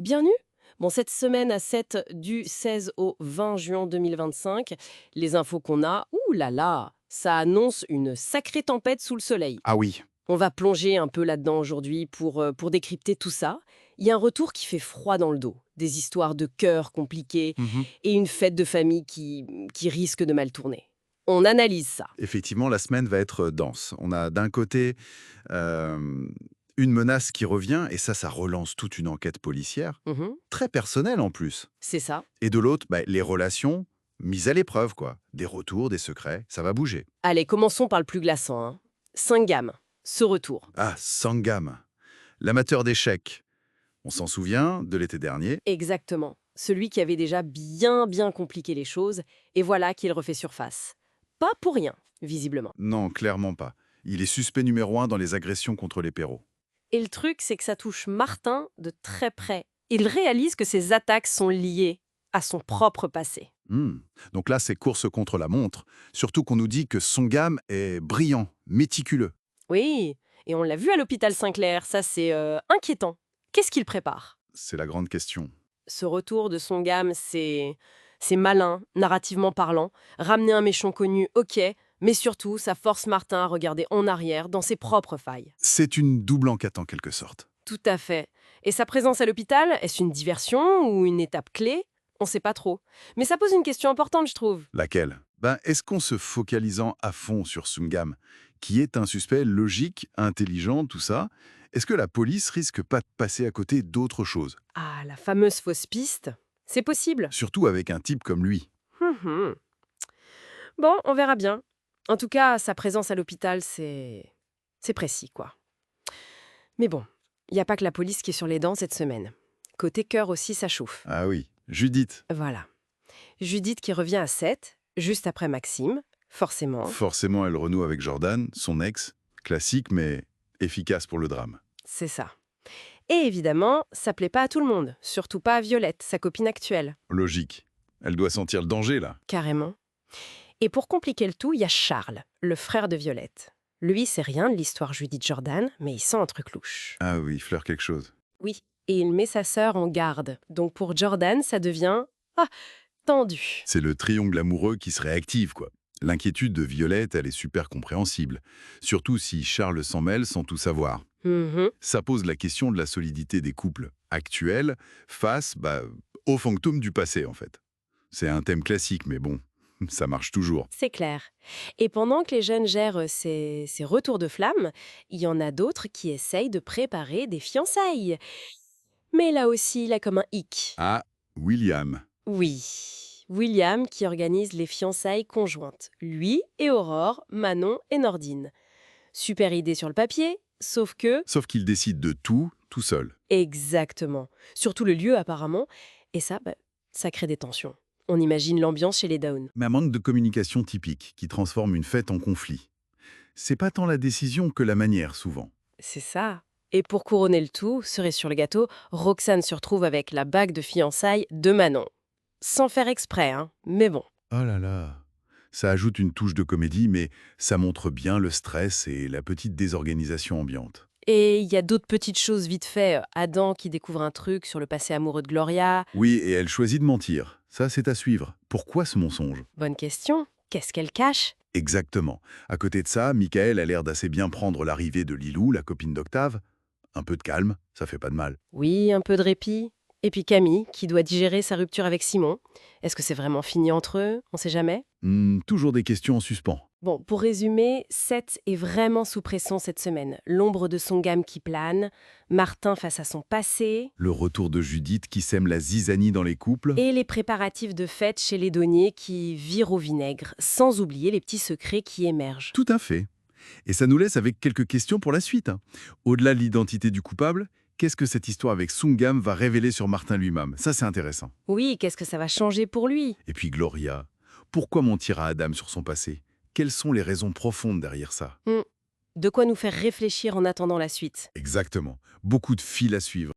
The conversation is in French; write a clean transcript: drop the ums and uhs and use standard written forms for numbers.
Bienvenue. Bon, cette semaine à 7 du 16 au 20 juin 2025, les infos qu'on a, ouh là là, ça annonce une sacrée tempête sous le soleil. Ah oui, On va plonger un peu là-dedans aujourd'hui pour décrypter tout ça. Il y a un retour qui fait froid dans le dos, des histoires de cœur compliquées mhm. et une fête de famille qui risque de mal tourner. On analyse ça. Effectivement, la semaine va être dense. On a d'un côté euh, une menace qui revient, et ça relance toute une enquête policière, Mhm, très personnelle en plus. c'est ça. Et de l'autre, les relations mises à l'épreuve, quoi. Des retours, des secrets, ça va bouger. Allez, commençons par le plus glaçant. Sangam, ce retour. Ah, Sangam, l'amateur d'échecs. On s'en souvient de l'été dernier. Exactement. Celui qui avait déjà bien compliqué les choses, et voilà qu'il refait surface. Pas pour rien, visiblement. Non, clairement pas. Il est suspect numéro 1 dans les agressions contre les Perrault. Et le truc, c'est que ça touche Martin de très près. Il réalise que ses attaques sont liées à son propre passé. Hmm. Donc là, c'est course contre la montre. Surtout qu'on nous dit que Sangam est brillant, méticuleux. Oui, et on l'a vu à l'hôpital Saint-Clair, ça c'est inquiétant. Qu'est-ce qu'il prépare? C'est la grande question. Ce retour de son gamme, c'est malin, narrativement parlant. Ramener un méchant connu, ok, mais surtout, ça force Martin à regarder en arrière dans ses propres failles. C'est une double enquête en quelque sorte. Tout à fait. Et sa présence à l'hôpital, est-ce une diversion ou une étape clé? On sait pas trop. Mais ça pose une question importante, je trouve. Laquelle? Est-ce qu'en se focalisant à fond sur Sungam, qui est un suspect logique, intelligent, tout ça, est-ce que la police risque pas de passer à côté d'autres choses? Ah, la fameuse fausse piste. C'est possible. Surtout avec un type comme lui. Hum. Bon, on verra bien. En tout cas, sa présence à l'hôpital, c'est précis, quoi. Mais bon, il n'y a pas que la police qui est sur les dents cette semaine. Côté cœur aussi, ça chauffe. Ah oui, Judith. Voilà. Judith qui revient à 7, juste après Maxime, forcément. Forcément, elle renoue avec Jordan, son ex. Classique, mais efficace pour le drame. C'est ça. Et évidemment, ça plaît pas à tout le monde, surtout pas à Violette, sa copine actuelle. Logique. Elle doit sentir le danger, là. Carrément. Et pour compliquer le tout, il y a Charles, le frère de Violette. Lui, c'est rien de l'histoire Judith Jordan, mais il sent un truc louche. Ah oui, il flaire quelque chose. Oui, et il met sa sœur en garde. Donc pour Jordan, ça devient... Ah, tendu. C'est le triangle amoureux qui se réactive, quoi. L'inquiétude de Violette, elle est super compréhensible. Surtout si Charles s'en mêle sans tout savoir. Mhm. Ça pose la question de la solidité des couples actuels face au fantôme du passé, en fait. C'est un thème classique, mais bon, ça marche toujours. C'est clair. Et pendant que les jeunes gèrent ces retours de flamme, il y en a d'autres qui essayent de préparer des fiançailles. Mais là aussi, il a comme un hic. Ah, William. Oui, William qui organise les fiançailles conjointes. Lui et Aurore, Manon et Nordine. Super idée sur le papier, sauf que... Sauf qu'il décide de tout seul. Exactement. Surtout le lieu apparemment. Et ça, ça crée des tensions. On imagine l'ambiance chez les Downs. Mais un manque de communication typique qui transforme une fête en conflit. C'est pas tant la décision que la manière, souvent. C'est ça. Et pour couronner le tout, cerise sur le gâteau, Roxane se retrouve avec la bague de fiançailles de Manon. Sans faire exprès, hein, mais bon. Oh là là. Ça ajoute une touche de comédie, mais ça montre bien le stress et la petite désorganisation ambiante. Et il y a d'autres petites choses vite fait. Adam qui découvre un truc sur le passé amoureux de Gloria. Oui, et elle choisit de mentir. Ça, c'est à suivre. Pourquoi ce mensonge? Bonne question. Qu'est-ce qu'elle cache? Exactement. À côté de ça, Michael a l'air d'assez bien prendre l'arrivée de Lilou, la copine d'Octave. Un peu de calme, ça fait pas de mal. Oui, un peu de répit. Et puis Camille, qui doit digérer sa rupture avec Simon. Est-ce que c'est vraiment fini entre eux? On sait jamais. Toujours des questions en suspens. Bon, pour résumer, Seth est vraiment sous pression cette semaine. L'ombre de son gamme qui plane, Martin face à son passé, Le retour de Judith qui sème la zizanie dans les couples. et les préparatifs de fête chez les Donniers qui virent au vinaigre, sans oublier les petits secrets qui émergent. Tout à fait. Et ça nous laisse avec quelques questions pour la suite. Au-delà de l'identité du coupable, qu'est-ce que cette histoire avec Sungam va révéler sur Martin lui-même? Ça, c'est intéressant. Oui, qu'est-ce que ça va changer pour lui? Et puis Gloria, pourquoi mentir à Adam sur son passé? Quelles sont les raisons profondes derrière ça? De quoi nous faire réfléchir en attendant la suite. Exactement. Beaucoup de fils à suivre.